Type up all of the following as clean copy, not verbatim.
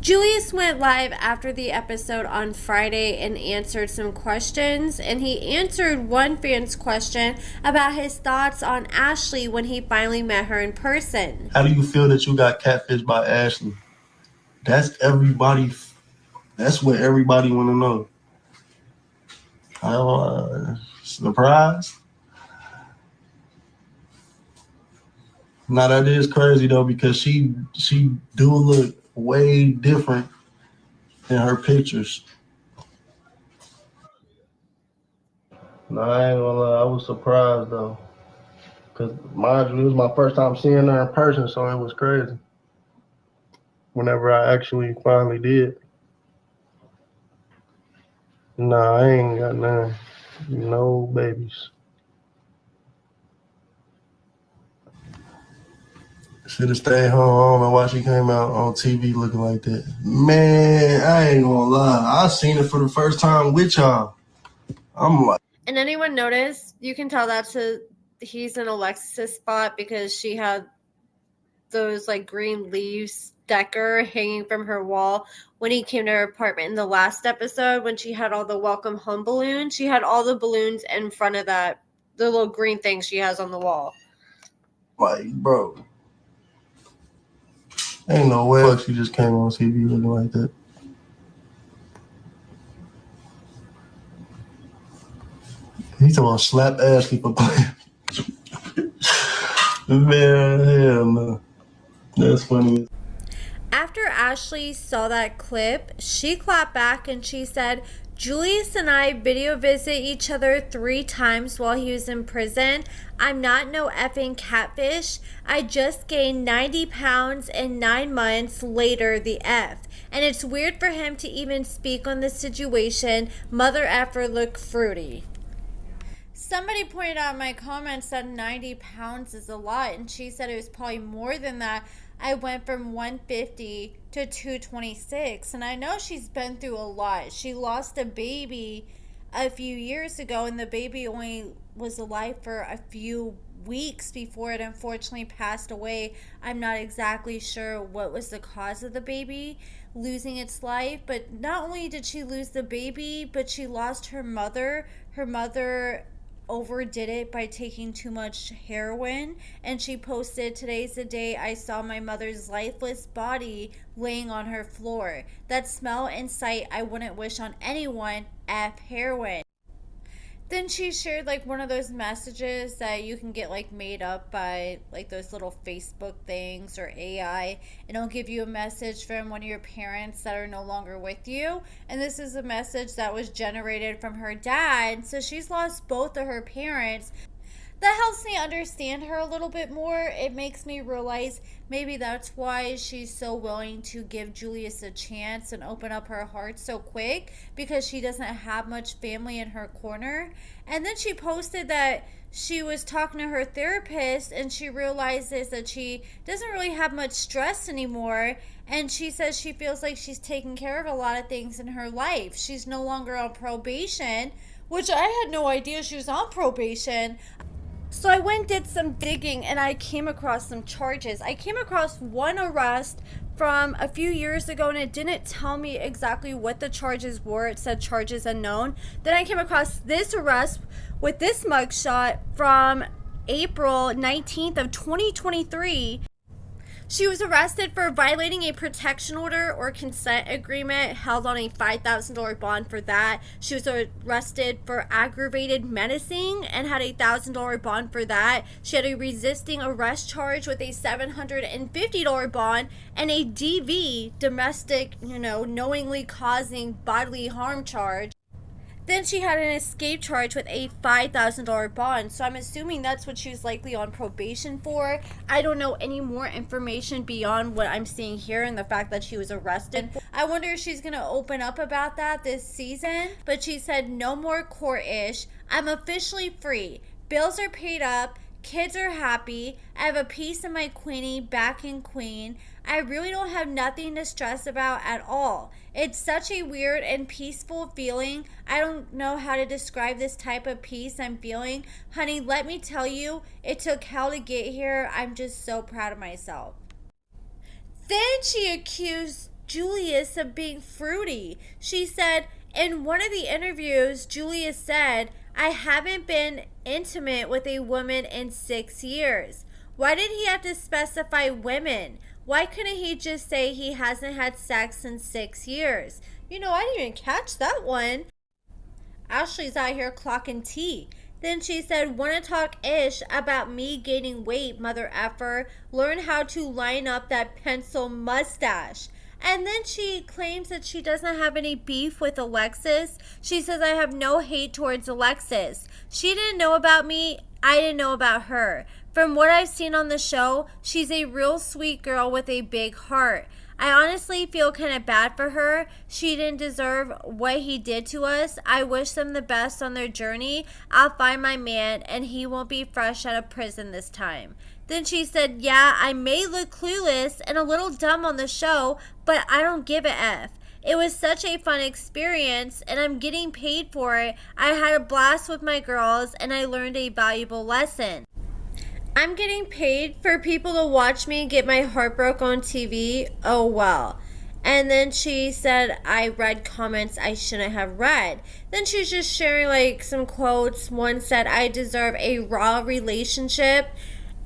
Julius went live after the episode on Friday and answered some questions, and he answered one fan's question about his thoughts on Ashley when he finally met her in person. How do you feel that you got catfished by Ashley? That's everybody. That's what everybody want to know. Surprised? Now that is crazy though, because she do look way different in her pictures. No, I ain't gonna lie, I was surprised though, cause mind you, it was my first time seeing her in person, so it was crazy. Whenever I actually finally did. Nah, I ain't got none. No babies. Should have stayed home. I don't know why she came out on TV looking like that. Man, I ain't gonna lie. I seen it for the first time with y'all. I'm like. And anyone notice? You can tell he's in Alexis's spot because she had those like green leaves decker hanging from her wall when he came to her apartment in the last episode when she had all the welcome home balloons. She had all the balloons in front of the little green thing she has on the wall. Like, bro. Ain't no way she just came on TV looking like that. He's talking about slap Ashley for playing. Man, hell no. That's funny. After Ashley saw that clip, she clapped back and she said, Julius and I video visit each other 3 times while he was in prison. I'm not no effing catfish. I just gained 90 pounds in 9 months later, the F. And it's weird for him to even speak on this situation. Mother effer look fruity. Somebody pointed out in my comments that 90 pounds is a lot, and she said it was probably more than that. I went from 150 to 226, and I know she's been through a lot. She lost a baby a few years ago, and the baby only was alive for a few weeks before it unfortunately passed away. I'm not exactly sure what was the cause of the baby losing its life, but not only did she lose the baby, but she lost her mother. Her mother overdid it by taking too much heroin, and she posted, today's the day I saw my mother's lifeless body laying on her floor. That smell and sight I wouldn't wish on anyone. F heroin. Then she shared like one of those messages that you can get like made up by like those little Facebook things or AI, and it'll give you a message from one of your parents that are no longer with you. And this is a message that was generated from her dad. So she's lost both of her parents. That helps me understand her a little bit more. It makes me realize maybe that's why she's so willing to give Julius a chance and open up her heart so quick, because she doesn't have much family in her corner. And then she posted that she was talking to her therapist and she realizes that she doesn't really have much stress anymore. And she says she feels like she's taking care of a lot of things in her life. She's no longer on probation, which I had no idea she was on probation. So I went and did some digging, and I came across some charges. I came across one arrest from a few years ago, and it didn't tell me exactly what the charges were. It said charges unknown. Then I came across this arrest with this mugshot from April 19th of 2023. She was arrested for violating a protection order or consent agreement, held on a $5,000 bond for that. She was arrested for aggravated menacing and had a $1,000 bond for that. She had a resisting arrest charge with a $750 bond and a DV, domestic, knowingly causing bodily harm charge. Then she had an escape charge with a $5,000 bond. So I'm assuming that's what she was likely on probation for. I don't know any more information beyond what I'm seeing here and the fact that she was arrested. I wonder if she's going to open up about that this season. But she said, no more court-ish. I'm officially free. Bills are paid up. Kids are happy. I have a piece of my Queenie back in Queen. I really don't have nothing to stress about at all. It's such a weird and peaceful feeling. I don't know how to describe this type of peace I'm feeling. Honey, let me tell you, it took hell to get here. I'm just so proud of myself. Then she accused Julius of being fruity. She said, in one of the interviews, Julius said, I haven't been intimate with a woman in 6 years. Why did he have to specify women? Why couldn't he just say he hasn't had sex in 6 years? You know, I didn't even catch that one. Ashley's out here clocking tea. Then she said, wanna talk ish about me gaining weight, mother effer. Learn how to line up that pencil mustache. And then she claims that she doesn't have any beef with Alexis. She says, I have no hate towards Alexis. She didn't know about me. I didn't know about her. From what I've seen on the show, she's a real sweet girl with a big heart. I honestly feel kind of bad for her. She didn't deserve what he did to us. I wish them the best on their journey. I'll find my man, and he won't be fresh out of prison this time. Then she said, yeah, I may look clueless and a little dumb on the show, but I don't give a F. It was such a fun experience, and I'm getting paid for it. I had a blast with my girls, and I learned a valuable lesson. I'm getting paid for people to watch me get my heart broke on TV. Oh, well. And then she said, I read comments I shouldn't have read. Then she's just sharing like some quotes. One said, I deserve a raw relationship.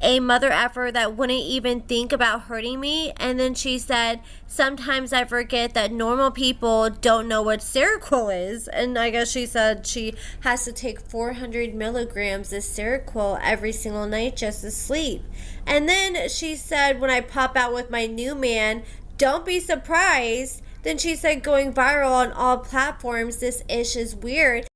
A mother effer that wouldn't even think about hurting me. And then she said, sometimes I forget that normal people don't know what Seroquel is. And I guess she said she has to take 400 milligrams of Seroquel every single night just to sleep. And then she said, when I pop out with my new man, don't be surprised. Then she said, going viral on all platforms, this ish is weird.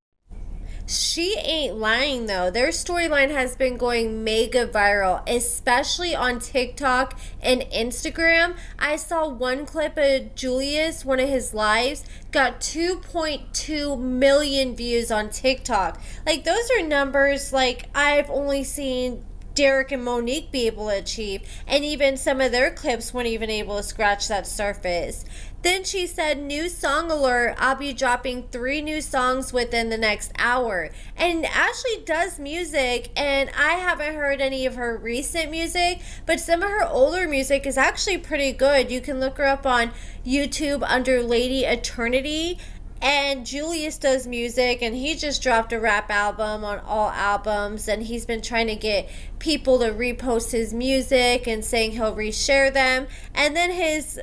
She ain't lying though. Their storyline has been going mega viral, especially on TikTok and Instagram. I saw one clip of Julius, one of his lives, got 2.2 million views on TikTok. Like, those are numbers like I've only seen Derek and Monique be able to achieve, and even some of their clips weren't even able to scratch that surface. Then she said, new song alert, I'll be dropping 3 new songs within the next hour. And Ashley does music, and I haven't heard any of her recent music, but some of her older music is actually pretty good. You can look her up on YouTube under Lady Eternity. And Julius does music, and he just dropped a rap album on all albums, and he's been trying to get people to repost his music and saying he'll reshare them. And then his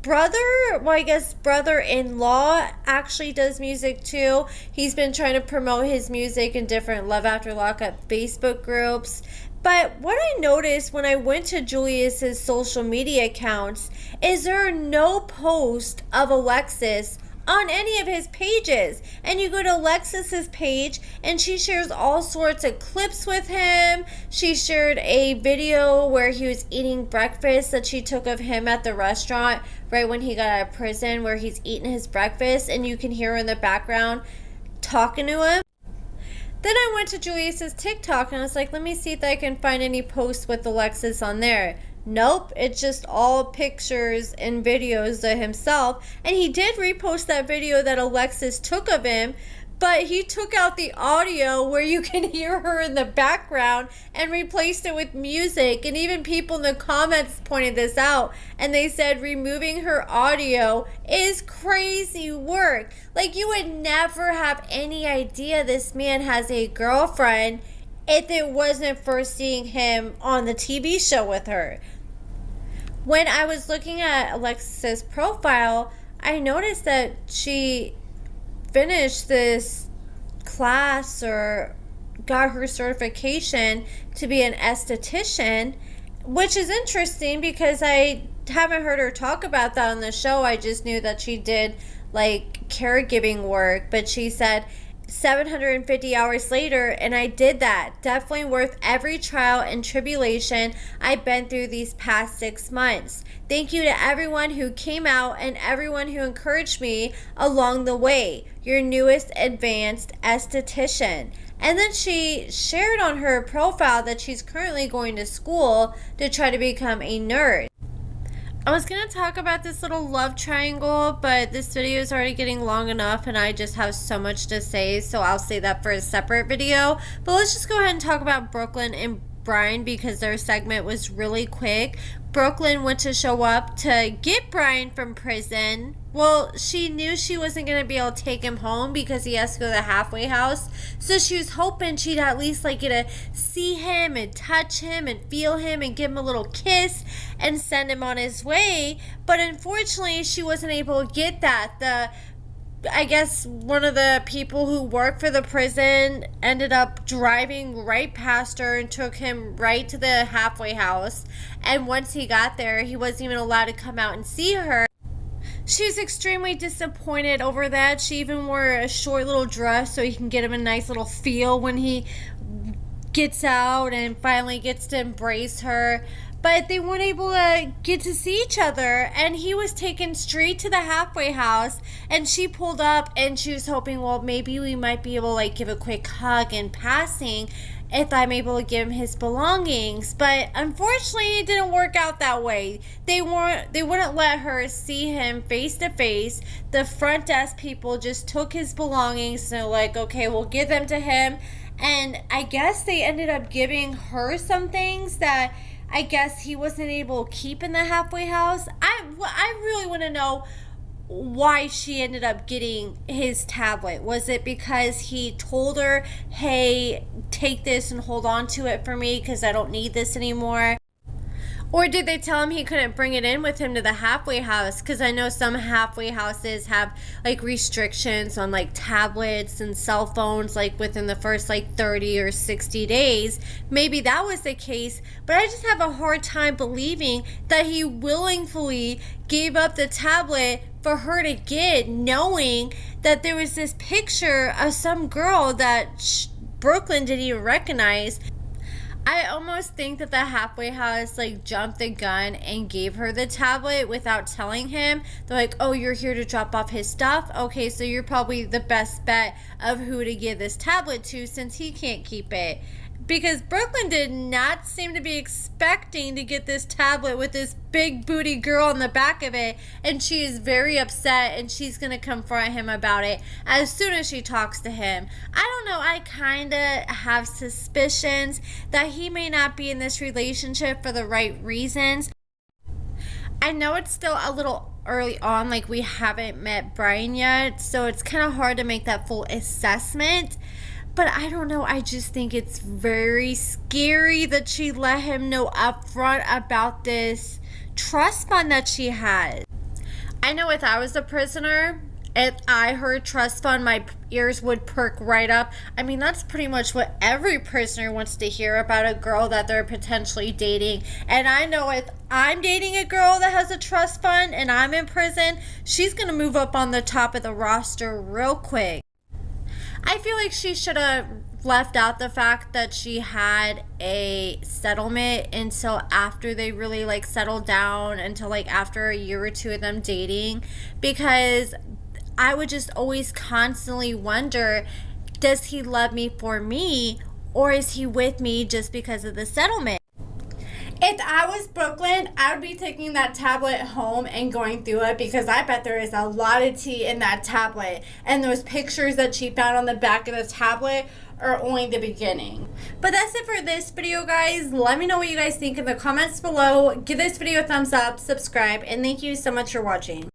brother-in-law actually does music too. He's been trying to promote his music in different Love After Lockup Facebook groups. But what I noticed when I went to Julius's social media accounts is there are no post of Alexis on any of his pages. And you go to Alexis's page and she shares all sorts of clips with him. She shared a video where he was eating breakfast that she took of him at the restaurant right when he got out of prison, where he's eating his breakfast and you can hear her in the background talking to him. Then I went to Julius's TikTok and I was like, let me see if I can find any posts with Alexis on there. Nope, it's just all pictures and videos of himself. And he did repost that video that Alexis took of him, but he took out the audio where you can hear her in the background and replaced it with music. And even people in the comments pointed this out, and they said removing her audio is crazy work. Like, you would never have any idea this man has a girlfriend if it wasn't for seeing him on the TV show with her. When I was looking at Alexis' profile, I noticed that she finished this class or got her certification to be an esthetician, which is interesting because I haven't heard her talk about that on the show. I just knew that she did like caregiving work, but she said 750 hours later, and I did that. Definitely worth every trial and tribulation I've been through these past 6 months. Thank you to everyone who came out and everyone who encouraged me along the way. Your newest advanced esthetician. And then she shared on her profile that she's currently going to school to try to become a nurse. I was going to talk about this little love triangle, but this video is already getting long enough and I just have so much to say, so I'll say that for a separate video. But let's just go ahead and talk about Brooklyn and Brian because their segment was really quick. Brooklyn went to show up to get Brian from prison. Well, she knew she wasn't going to be able to take him home because he has to go to the halfway house. So she was hoping she'd at least like get to see him and touch him and feel him and give him a little kiss and send him on his way. But unfortunately, she wasn't able to get that. I guess one of the people who work for the prison ended up driving right past her and took him right to the halfway house. And once he got there, he wasn't even allowed to come out and see her. She was extremely disappointed over that. She even wore a short little dress so he can get him a nice little feel when he gets out and finally gets to embrace her. But they weren't able to get to see each other, and he was taken straight to the halfway house, and she pulled up and she was hoping, well, maybe we might be able to like give a quick hug in passing if I'm able to give him his belongings. But unfortunately, it didn't work out that way. They wouldn't let her see him face to face. The front desk people just took his belongings, so like, okay, we'll give them to him. And I guess they ended up giving her some things that I guess he wasn't able to keep in the halfway house. I really want to know why she ended up getting his tablet. Was it because he told her, hey, take this and hold on to it for me because I don't need this anymore? Or did they tell him he couldn't bring it in with him to the halfway house? Because I know some halfway houses have like restrictions on like tablets and cell phones like within the first like 30 or 60 days. Maybe that was the case, but I just have a hard time believing that he willingly gave up the tablet for her to get, knowing that there was this picture of some girl that Brooklyn didn't even recognize. I almost think that the halfway house like jumped the gun and gave her the tablet without telling him. They're like, oh, you're here to drop off his stuff? Okay, so you're probably the best bet of who to give this tablet to since he can't keep it. Because Brooklyn did not seem to be expecting to get this tablet with this big booty girl on the back of it. And she is very upset and she's going to confront him about it as soon as she talks to him. I don't know. I kind of have suspicions that he may not be in this relationship for the right reasons. I know it's still a little early on. Like we haven't met Brian yet. So it's kind of hard to make that full assessment. But I don't know, I just think it's very scary that she let him know up front about this trust fund that she had. I know if I was a prisoner, if I heard trust fund, my ears would perk right up. I mean, that's pretty much what every prisoner wants to hear about a girl that they're potentially dating. And I know if I'm dating a girl that has a trust fund and I'm in prison, she's going to move up on the top of the roster real quick. I feel like she should have left out the fact that she had a settlement until after they really like settled down, until like after a year or two of them dating, because I would just always constantly wonder, does he love me for me or is he with me just because of the settlement? If I was Brooklyn, I would be taking that tablet home and going through it because I bet there is a lot of tea in that tablet. And those pictures that she found on the back of the tablet are only the beginning. But that's it for this video, guys. Let me know what you guys think in the comments below. Give this video a thumbs up, subscribe, and thank you so much for watching.